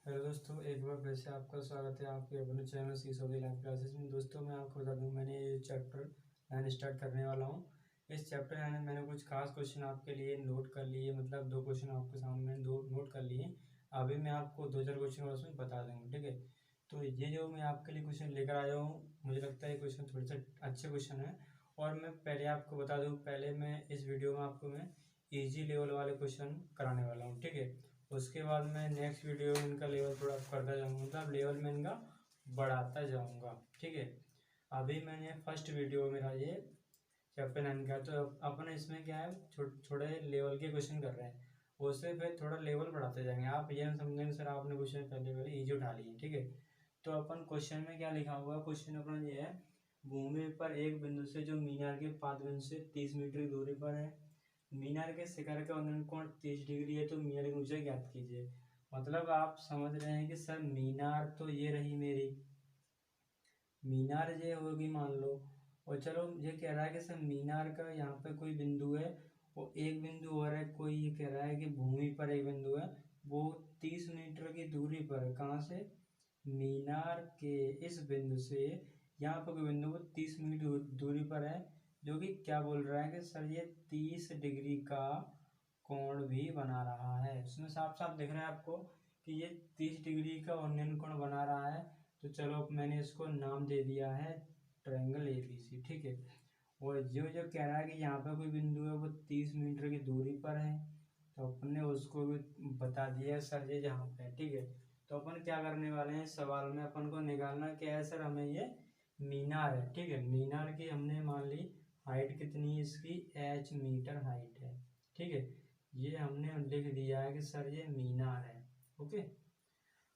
Hello दोस्तों, एक बार फिर से आपका स्वागत है आपके अपने चैनल सीसोदी लाइव क्लासेस में। दोस्तों मैं आपको बता दूं, मैंने ये चैप्टर 9 स्टार्ट करने वाला हूं। इस चैप्टर 9 में मैंने कुछ खास क्वेश्चन आपके लिए नोट कर लिए, मतलब 2 क्वेश्चन आपके सामने दो नोट कर लिए। अभी मैं आपको 2-4 क्वेश्चन और उसमें बता दूंगा, ठीक है। तो ये जो मैं आपके लिए क्वेश्चन लेकर आया हूँ, मुझे लगता है ये क्वेश्चन थोड़े से अच्छे क्वेश्चन है। और मैं पहले आपको बता दूँ, पहले मैं इस वीडियो में आपको मैं ईजी लेवल वाले क्वेश्चन कराने वाला हूँ, ठीक है। उसके बाद मैं नेक्स्ट वीडियो में इनका लेवल थोड़ा करता जाऊँगा, मतलब लेवल में इनका बढ़ाता जाऊँगा, ठीक है। अभी मैंने फर्स्ट वीडियो मेरा ये चैप्टर 9 का, तो अपन इसमें क्या है, छोटे लेवल के क्वेश्चन कर रहे हैं। उससे फिर थोड़ा लेवल बढ़ाते जाएंगे। आप ये समझेंगे सर आपने क्वेश्चन पहले पहले ईजी उठा लिए, ठीक है। तो अपन क्वेश्चन में क्या लिखा हुआ है, क्वेश्चन अपना ये है, भूमि पर एक बिंदु से जो मीनार के 5 बिंदु से 30 मीटर की दूरी पर है, मीनार के शिखर का उन्नयन कोण 30 डिग्री है, तो मीनार की ऊंचाई ज्ञात कीजिए। मतलब आप समझ रहे हैं कि सर मीनार तो ये रही मेरी, मीनार ये होगी मान लो। और चलो ये कह रहा है कि सर मीनार का यहाँ पे कोई बिंदु है, वो एक बिंदु और है, कोई ये कह रहा है कि भूमि पर एक बिंदु है, वो 30 मीटर की दूरी पर है। कहाँ से? मीनार के इस बिंदु से यहाँ पर कोई बिंदु वो 30 मीटर दूरी पर है, जो कि क्या बोल रहा है कि सर ये 30 डिग्री का कोण भी बना रहा है। उसमें साफ साफ दिख रहा है आपको कि ये 30 डिग्री का उन्नयन कोण बना रहा है। तो चलो मैंने इसको नाम दे दिया है ट्रायंगल एबीसी, ठीक है। और जो जो कह रहा है कि यहाँ पर कोई बिंदु है वो 30 मीटर की दूरी पर है, तो अपन ने उसको भी बता दिया सर ये जहाँ पे है, ठीक है। तो अपन क्या करने वाले हैं, सवाल में अपन को निकालना क्या है सर, हमें ये मीनार है, ठीक है। मीनार की हमने मान ली हाइट कितनी है, इसकी h मीटर हाइट है, ठीक है। ये हमने लिख दिया है कि सर ये मीनार है, ओके।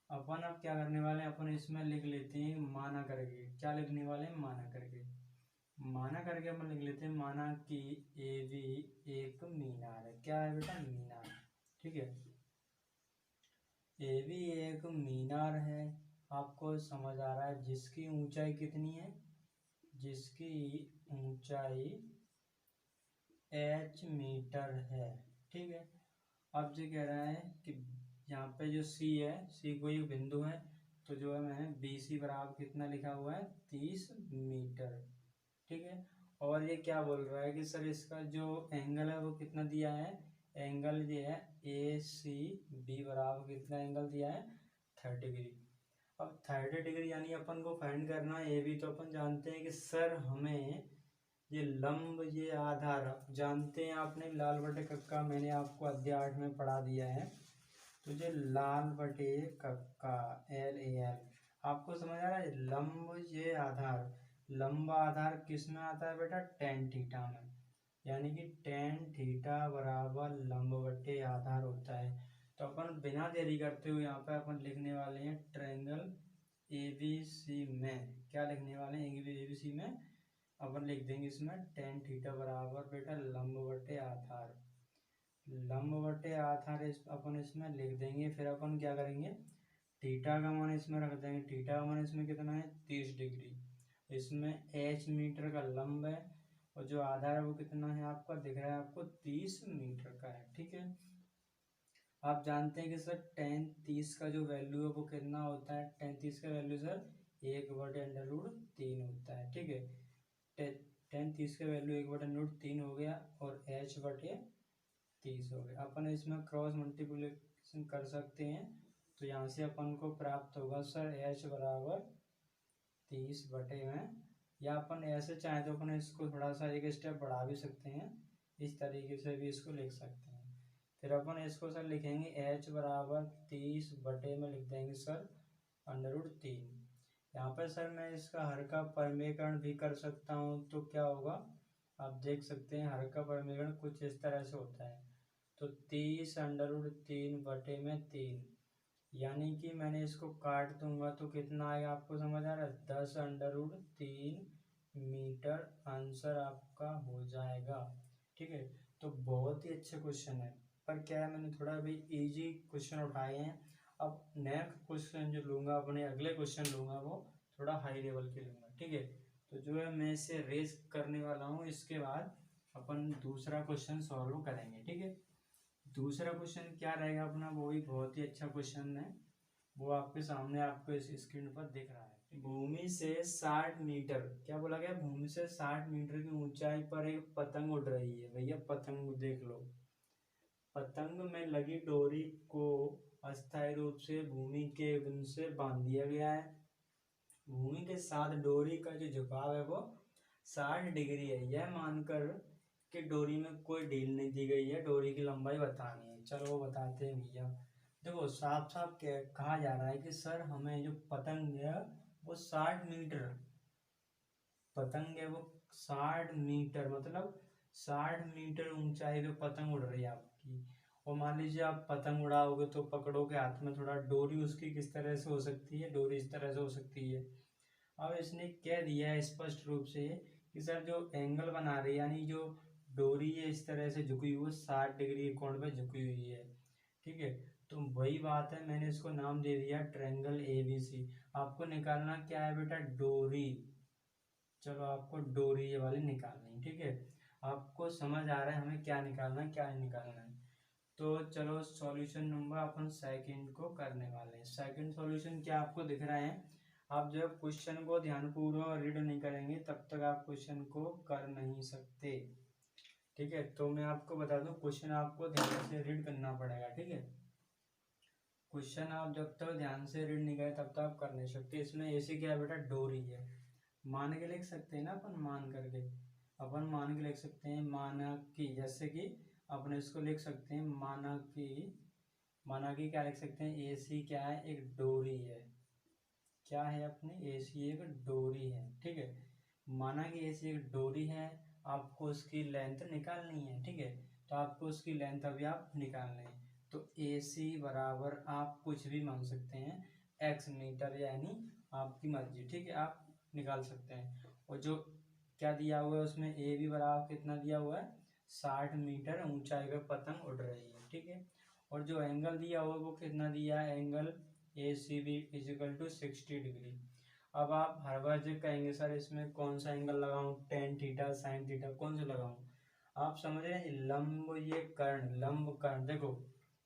अपन अब क्या करने वाले हैं, अपन इसमें लिख लेते हैं माना करके। क्या लिखने वाले हैं? माना करके। माना करके अपन लिख लेते हैं, माना कि ए बी एक मीनार है। क्या है बेटा? मीनार, ठीक है। ए बी एक मीनार है, आपको समझ आ रहा है, जिसकी ऊंचाई कितनी है, जिसकी ऊंचाई h मीटर है, ठीक है। अब जो कह रहा है कि यहाँ पे जो C है, C कोई बिंदु है, तो जो है मैंने BC बराबर कितना लिखा हुआ है, 30 मीटर, ठीक है। और ये क्या बोल रहा है कि सर इसका जो एंगल है वो कितना दिया है, एंगल ये है ACB बराबर कितना एंगल दिया है, 30 डिग्री। अब 30 डिग्री यानी अपन को फाइंड करना है AB, तो अपन जानते हैं कि सर हमें ये लंब ये आधार जानते हैं, आपने लाल बटे कक्का मैंने आपको अध्याय 8 में पढ़ा दिया है। तो ये लाल बटे कक्का LAL आपको समझ आ रहा है। लंब ये आधार, लंबा आधार किस में आता है बेटा? टेन थीटा में, यानी कि टेन थीटा बराबर लंब बटे आधार होता है। तो अपन बिना देरी करते हुए यहाँ पे अपन लिखने वाले हैं ट्रायंगल ABC में। क्या लिखने वाले हैं? ABC में अपन लिख देंगे इसमें टेन थीटा बराबर बेटा लंब बटे आधार, लंब बटे आधार अपन इसमें लिख देंगे। फिर अपन क्या करेंगे, थीटा का मान इसमें रख देंगे। थीटा का मान इसमें कितना है, 30 डिग्री। इसमें h मीटर का लंब है, और जो आधार है वो कितना है आपका दिख रहा है, आपको 30 मीटर का है, ठीक है। आप जानते हैं कि सर टेन 30 का जो वैल्यू है वो कितना होता है, टेन 30 का वैल्यू सर 1/√3 होता है, ठीक है। टेन 30 का वैल्यू 1/√3 हो गया, और h/30 हो गया। अपन इसमें क्रॉस मल्टीप्लिकेशन कर सकते हैं, तो यहाँ से अपन को प्राप्त होगा सर h बराबर 30 बटे में, या अपन ऐसे चाहें तो अपन इसको थोड़ा सा एक स्टेप बढ़ा भी सकते हैं, इस तरीके से भी इसको लिख सकते हैं। फिर अपन इसको सर लिखेंगे h बराबर 30 बटे में लिख देंगे सर √3। यहाँ पर सर मैं इसका हर का परिमेयकरण भी कर सकता हूँ, तो क्या होगा आप देख सकते हैं, हर का परिमेयकरण कुछ इस तरह से होता है। तो 30√3 बटे में 3, यानी कि मैंने इसको काट दूंगा तो कितना आएगा आपको समझ आ रहा है, 10√3 मीटर आंसर आपका हो जाएगा, ठीक है। तो बहुत ही अच्छे क्वेश्चन है, पर क्या है मैंने थोड़ा भी इजी क्वेश्चन उठाए हैं। अब नेक्स्ट क्वेश्चन जो लूंगा, अपने अगले क्वेश्चन लूंगा वो थोड़ा हाई लेवल के लूंगा, ठीक है। तो जो है मैं इसे रेस करने वाला हूँ, इसके बाद अपन दूसरा क्वेश्चन सॉल्व करेंगे, ठीक है। दूसरा क्वेश्चन क्या रहेगा अपना, वो भी बहुत ही अच्छा क्वेश्चन है। वो आपके सामने आपको इस स्क्रीन पर दिख रहा है। भूमि से 60 मीटर, क्या बोला गया, भूमि से 60 मीटर की ऊंचाई पर एक पतंग उड़ रही है। भैया पतंग देख लो, पतंग में लगी डोरी को अस्थायी रूप से भूमि के बिंदु से बांध दिया गया है। भूमि के साथ डोरी का जो झुकाव है वो 60 डिग्री है, यह मानकर कि डोरी में कोई ढील नहीं दी गई है। डोरी की लंबाई बतानी है। चलो वो बताते हैं भैया। देखो साफ साफ कहा जा रहा है कि सर हमें जो पतंग है वो 60 मीटर, पतंग है वो 60 मीटर, मतलब 60 मीटर ऊंचाई पे पतंग उड़ रही है आपकी। और मान लीजिए आप पतंग उड़ाओगे तो पकड़ोगे हाथ में, थोड़ा डोरी उसकी किस तरह से हो सकती है, डोरी इस तरह से हो सकती है। अब इसने कह दिया है स्पष्ट रूप से कि सर जो एंगल बना रही है, यानी जो डोरी है इस तरह से झुकी हुई, 60 डिग्री के कोण पे झुकी हुई है। ठीक है, तो वही बात है, मैंने इसको नाम दे दिया ट्रायंगल ABC। आपको निकालना क्या है बेटा, डोरी। चलो आपको डोरी ये वाली निकालनी, ठीक है। आपको समझ आ रहा है हमें क्या निकालना है क्या नहीं निकालना है। तो चलो सॉल्यूशन नंबर अपन सेकंड को करने वाले हैं। सेकंड सॉल्यूशन क्या आपको दिख रहा है। आप जब क्वेश्चन को ध्यानपूर्वक रीड नहीं करेंगे तब तक आप क्वेश्चन को कर नहीं सकते। ठीक है, तो मैं आपको बता दूं, क्वेश्चन आपको ध्यान से रीड करना पड़ेगा। ठीक है, क्वेश्चन आप जब तक ध्यान से रीड नहीं करें तब तक आप कर नहीं सकते। इसमें ऐसे क्या है बेटा, डोरी है, मान के लिख सकते हैं ना अपन, मान करके अपन मान के लिख सकते हैं, माना कि, जैसे कि अपन इसको लिख सकते हैं माना कि, माना कि क्या लिख सकते हैं, AC क्या है, एक डोरी है। क्या है अपने, AC एक डोरी है। ठीक है, माना कि AC एक डोरी है, आपको उसकी लेंथ निकालनी है। ठीक है, तो आपको उसकी लेंथ अभी आप निकालनी है। तो AC बराबर आप कुछ भी मान सकते हैं, x मीटर, यानी आपकी मर्जी। ठीक है, आप निकाल सकते हैं। और जो क्या दिया हुआ है उसमें A भी बराबर कितना दिया हुआ है, 60 मीटर ऊंचाई पर पतंग उड़ रही है। ठीक है, और जो एंगल दिया हुआ है वो कितना दिया है, angle ACB is equal to 60 degree. अब आप हर बार जब कहेंगे सर इसमें कौन सा एंगल लगाऊं, टेन थीटा साइन थीटा, कौन सा लगाऊं। आप समझ रहे हैं, लंब, ये कर्ण, लंब कर्ण। देखो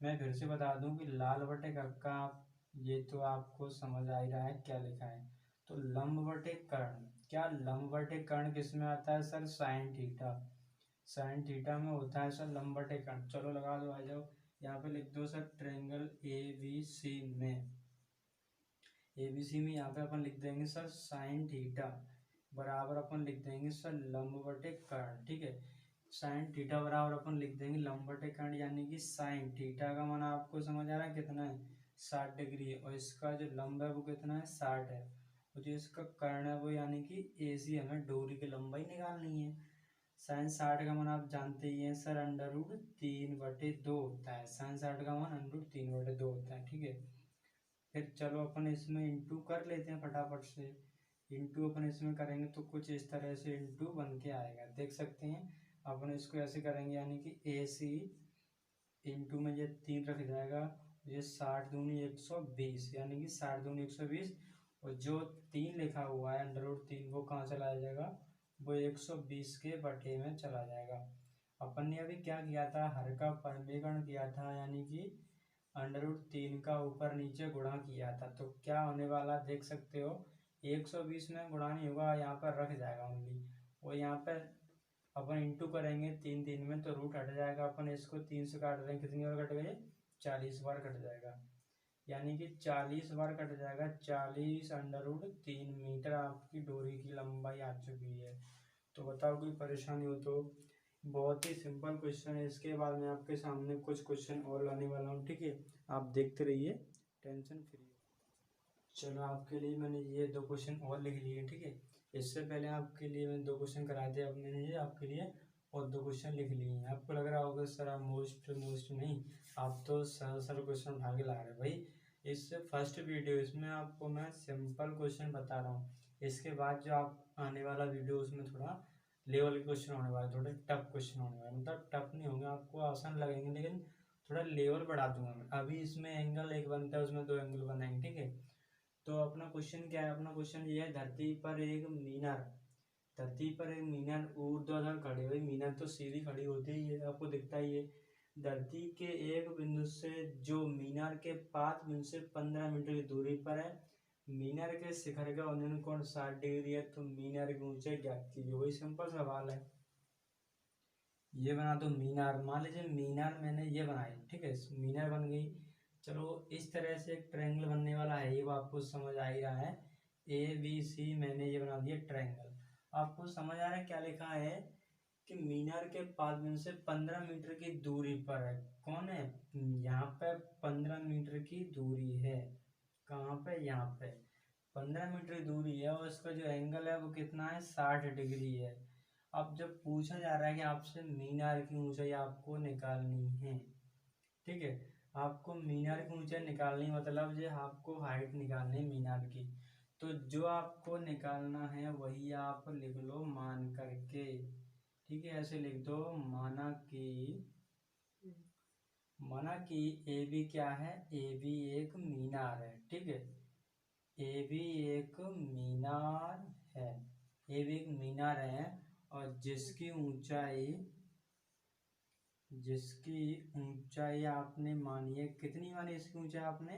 मैं फिर से बता दूं कि लाल बटे कक्का, ये तो आपको समझ आ ही रहा है क्या लिखा है। तो लंब बटे कर्ण, क्या लंब बटे कर्ण किस में आता है sir, sine theta. Sine theta में होता है सर लंब बटे कर्ण। चलो लगा दो, आ जाओ, यहाँ पे लिख दो सर ट्रायंगल ABC में, ABC में यहाँ पे अपन लिख देंगे सर साइन थीटा बराबर अपन लिख देंगे सर लंब बटे कर्ण। ठीक है, साइन थीटा बराबर अपन लिख देंगे लंब बटे कर्ण, यानी कि साइन थीटा का मान आपको समझ आ रहा है कितना है, 60 डिग्री, और इसका जो लंब है वो कितना है, 60 है, और जो इसका कर्ण है वो यानी कि AC, हमें डोरी की लंबाई निकालनी है। साइन 60 का मान आप जानते ही हैं सर, √3/2 होता है। साइन 60 का मान √3/2 होता है। ठीक है, फिर चलो अपन इसमें इंटू कर लेते हैं फटाफट से। इंटू अपन इसमें करेंगे तो कुछ इस तरह से इंटू बन के आएगा, देख सकते हैं। अपन इसको ऐसे करेंगे, यानी कि AC इंटू में ये 3 रख जाएगा, ये 60 दूनी 120, यानी कि 60 दूनी 120, और जो 3 लिखा हुआ है √3 वो कहाँ चला जाएगा, वो 120 के बटे में चला जाएगा। अपन ने अभी क्या किया था, हर का परिमेयकरण किया था, यानी कि √3 का ऊपर नीचे गुणा किया था। तो क्या होने वाला देख सकते हो, 120 में गुणा नहीं होगा, यहाँ पर रख जाएगा ओनली, और यहाँ पर अपन इंटू करेंगे 3 में तो रूट हट जाएगा। अपन इसको 3 से काट रहे हैं, कितनी बार कट गए, 40 बार कट जाएगा, यानी कि 40 बार कट जाएगा। 40 √3 मीटर आपकी डोरी की लंबाई आ चुकी है। तो बताओ कोई परेशानी हो तो। बहुत ही सिंपल क्वेश्चन है। इसके बाद मैं आपके सामने कुछ क्वेश्चन और लाने वाला हूँ। ठीक है, आप देखते रहिए, टेंशन फ्री। चलो आपके लिए मैंने ये 2 क्वेश्चन और लिख लिए। ठीक है, इससे पहले आपके लिए मैंने 2 क्वेश्चन कराए थे, अब मैंने ये आपके लिए और 2 क्वेश्चन लिख लिए हैं। आपको लग रहा होगा सर आप मोस्ट नहीं, आप तो सरल सरल क्वेश्चन उठा के ला रहे हैं भाई। इससे फर्स्ट वीडियो, इसमें आपको मैं सिंपल क्वेश्चन बता रहा हूँ। इसके बाद जो आप आने वाला वीडियो उसमें थोड़ा लेवल के क्वेश्चन होने वाले, थोड़े टफ क्वेश्चन होने वाले, मतलब टफ नहीं होंगे, आपको आसान लगेंगे, लेकिन थोड़ा लेवल बढ़ा दूंगा मैं। अभी इसमें एंगल एक बनता है, उसमें 2 एंगल बनाएंगे। ठीक है, तो अपना क्वेश्चन क्या है, अपना क्वेश्चन ये है, धरती पर एक मीनार ऊर्ध्वाधर खड़ी हुई। मीनार तो सीधी खड़ी होती ही है, आपको दिखता ही है। धरती के एक बिंदु से जो मीनार के 5 बिंदु से 15 मीटर की दूरी पर है, मीनार के शिखर का उन्नयन कोण 60 डिग्री है, तो मीनार की ऊंचाई ज्ञात कीजिए। वही सिंपल सवाल है। ये बना दो मीनार, मान लीजिए मीनार मैंने ये बनाई, ठीक है, मीनार बन गई। चलो इस तरह से एक ट्रायंगल बनने वाला है, ये वो आपको समझ आ ही रहा है। ABC मैंने ये बना दिया ट्रायंगल। आपको समझ आ रहा है क्या लिखा है कि मीनार के 5 बिंदु से 15 मीटर की दूरी पर है। कौन है? यहाँ पे 15 मीटर की दूरी है। कहाँ पे? यहाँ पे 15 मीटर दूरी है, और इसका जो एंगल है वो कितना है? 60 डिग्री है। अब जब पूछा जा रहा है कि आपसे मीनार की ऊंचाई आपको निकालनी है, ठीक है, आपको मीनार की ऊंचाई निकालनी, मतलब जो आपको हाइट निकालनी है मीनार की, तो जो आपको निकालना है वही आप लिख लो मान करके, ठीक है, ऐसे लिख दो। माना कि ए बी क्या है? ए बी एक मीनार है, ठीक है, ए बी एक मीनार है, ए बी एक मीनार है, और जिसकी ऊंचाई आपने मानी है, कितनी मानी इसकी ऊंचाई आपने?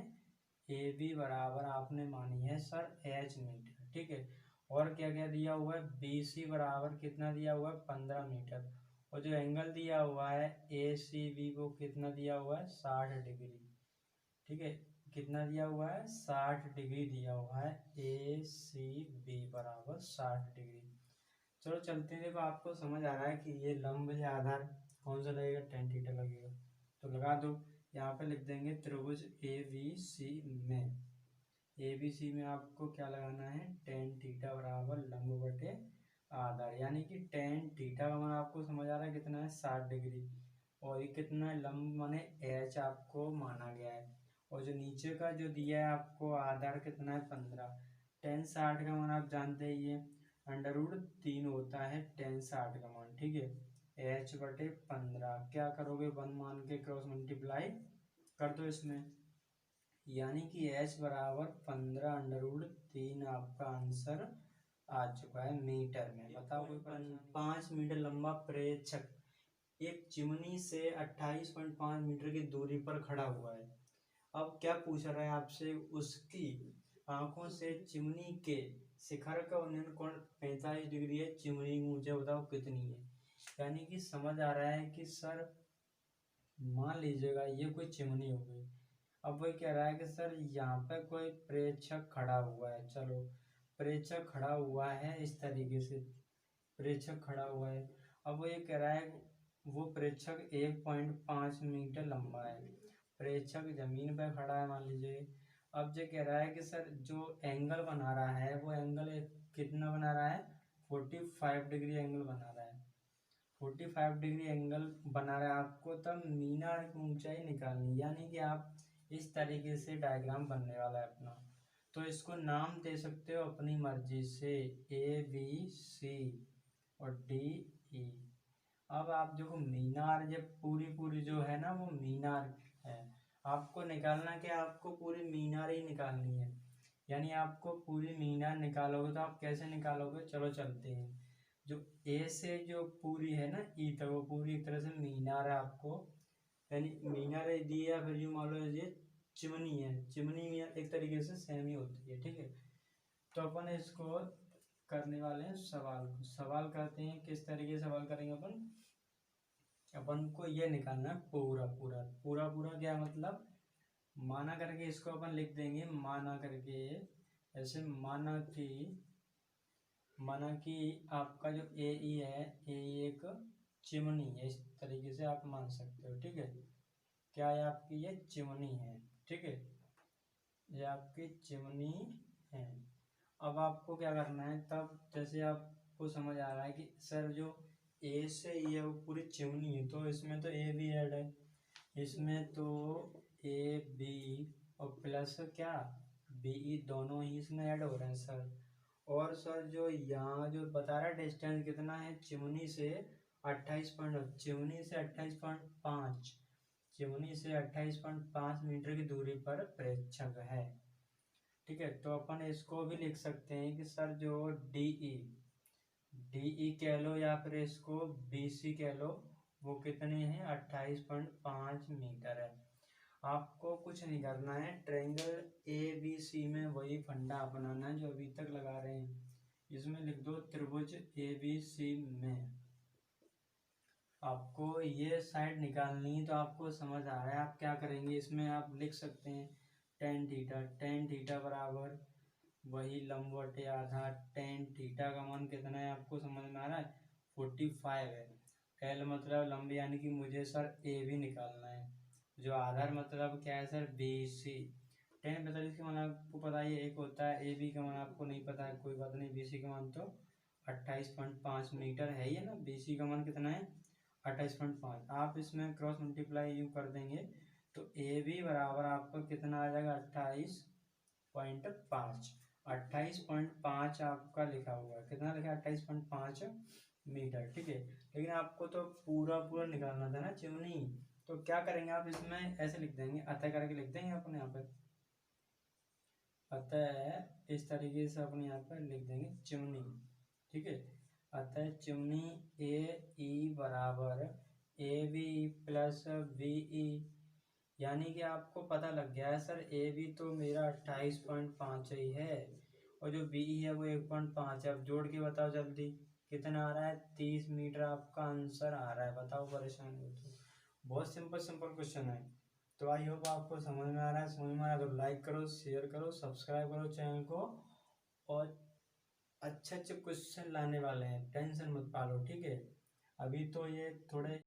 ए बी बराबर आपने मानी है सर H मीटर, ठीक है। और क्या क्या दिया हुआ है? BC बराबर कितना दिया हुआ है? 15 मीटर। और जो एंगल दिया हुआ है ACB वो कितना दिया हुआ है? 60 डिग्री, ठीक है। कितना दिया हुआ है? 60 डिग्री दिया हुआ है। ACB बराबर 60 डिग्री। चलो चलते हैं। देखो आपको समझ आ रहा है कि ये लंब या आधार कौन सा लगेगा? tan थीटा लगेगा, तो लगा दो। यहाँ पे लिख देंगे त्रिभुज ABC में आपको क्या लगाना है? tan थीटा बराबर लंब बटे आधार, यानी कि tan थीटा का मान आपको समझ आ रहा है कितना है? 60 डिग्री। और ये कितना है? लंब माने H आपको माना गया है। और जो नीचे का जो दिया है आपको आधार कितना है? 15। tan 60 का मान आप जानते ही है, √3 होता है tan 60 का मान, ठीक है। H बटे 15 क्या करोगे? 1 मान के क्रॉस मल्टीप्लाई कर दो इसमें, यानी कि H बराबर 15√3 आपका आंसर आ चुका है मीटर में। बताओ कोई 5 मीटर लंबा प्रेक्षक एक चिमनी से 28.5 मीटर की दूरी पर खड़ा हुआ है। अब क्या पूछ रहा है आपसे? उसकी आंखों से चिमनी के शिखर का उन्नयन कोण 45 डिग्री है, चिमनी की ऊंचाई बताओ कितनी है। यानी कि समझ आ रहा है कि सर मान लीजिएगा ये कोई चिमनी हो गई। अब वही कह रहा है कि सर यहाँ पे कोई प्रेक्षक खड़ा हुआ है। चलो प्रेक्षक खड़ा हुआ है इस तरीके से, प्रेक्षक खड़ा हुआ है। अब वो ये कह रहा है वो प्रेक्षक 1.5 मीटर लंबा है, प्रेक्षक जमीन पर खड़ा है मान लीजिए। अब जो कह रहा है कि सर जो एंगल बना रहा है वो एंगल कितना बना रहा है? 45 डिग्री एंगल बना रहा है। 45 डिग्री एंगल बना रहा है आपको, तब मीनार की ऊंचाई निकालनी, यानी कि आप इस तरीके से डायग्राम बनने वाला है अपना। तो इसको नाम दे सकते हो अपनी मर्जी से, ABC और DE। अब आप देखो मीनार जब पूरी जो है ना वो मीनार है, आपको निकालना क्या? आपको पूरी मीनार ही निकालनी है। यानी आपको पूरी मीनार निकालोगे तो आप कैसे निकालोगे? चलो चलते हैं। जो ए से जो पूरी है ना ई तक, वो पूरी एक तरह से मीनार है आपको, यानी मीनार दी है। फिर यूँ मान लो ये चिमनी है, चिमनी में एक तरीके से सेम ही होती है, ठीक है। तो अपन इसको करने वाले हैं सवाल को। सवाल करते हैं, किस तरीके से सवाल करेंगे अपन को ये निकालना है पूरा क्या मतलब? माना करके इसको अपन लिख देंगे, माना करके ऐसे, माना कि आपका जो AE है, AE एक चिमनी है, इस तरीके से आप मान सकते हो, ठीक है। क्या है? आपकी ये चिमनी है, ठीक है, ये आपकी चिमनी है। अब आपको क्या करना है? तब जैसे आपको समझ आ रहा है कि सर जो A से E है वो पूरी चिमनी है, तो इसमें तो A भी ऐड है, इसमें तो AB और प्लस क्या BE दोनों ही इसमें ऐड हो रहे हैं सर। और सर जो यहाँ जो बता रहा है डिस्टेंस कितना है चिमनी से 28.5 चिमनी से 28.5 मीटर की दूरी पर प्रेक्षक है, ठीक है। तो अपन इसको भी लिख सकते हैं कि सर जो DE कह लो या फिर इसको BC कह लो, वो कितनी है 28.5 मीटर है। आपको कुछ नहीं करना है, ट्रायंगल ABC में वही फंडा अपनाना है जो अभी तक लगा रहे हैं। इसमें लिख दो त्रिभुज ABC में आपको ये साइड निकालनी है। तो आपको समझ आ रहा है आप क्या करेंगे, इसमें आप लिख सकते हैं टेन थीटा बराबर वही लंबवत आधा टेन थीटा का मान कितना है आपको समझ में आ रहा है 45 है। एल मतलब लंबी यानी कि मुझे सर ए भी निकालना है, जो आधार मतलब क्या है सर BC। टेन 45 का मान आपको पता है एक होता है, ए बी का मान आपको नहीं पता है कोई बात नहीं, BC का मान तो 28.5 मीटर है ही ना। BC का मान कितना है 28.5। आप इसमें क्रॉस मल्टीप्लाई यूँ कर देंगे तो ए बी बराबर आपको कितना आ जाएगा 28.5। 28.5 आपका लिखा हुआ है, कितना लिखा है 28.5 मीटर, ठीक है। लेकिन आपको तो पूरा पूरा निकालना था ना चिमनी, तो क्या करेंगे आप इसमें ऐसे लिख देंगे, अतः करके लिख देंगे अपन यहाँ पे, अतः इस तरीके से अपन यहाँ पर लिख देंगे चिमनी, ठीक है। अतः चिमनी AE बराबर AB प्लस BE, यानी कि आपको पता लग गया है सर AB तो मेरा 28.5 ही है और जो BE है वो 1.5 है। अब जोड़ के बताओ जल्दी कितना आ रहा है 30 मीटर आपका आंसर आ रहा है। बताओ परेशान हो तो, बहुत सिंपल क्वेश्चन है। तो आई होप आपको समझ में आ रहा है, समझ में आ रहा है तो लाइक करो, शेयर करो, सब्सक्राइब करो चैनल को। और अच्छे क्वेश्चन लाने वाले हैं, टेंशन मत पालो, ठीक है। अभी तो ये थोड़े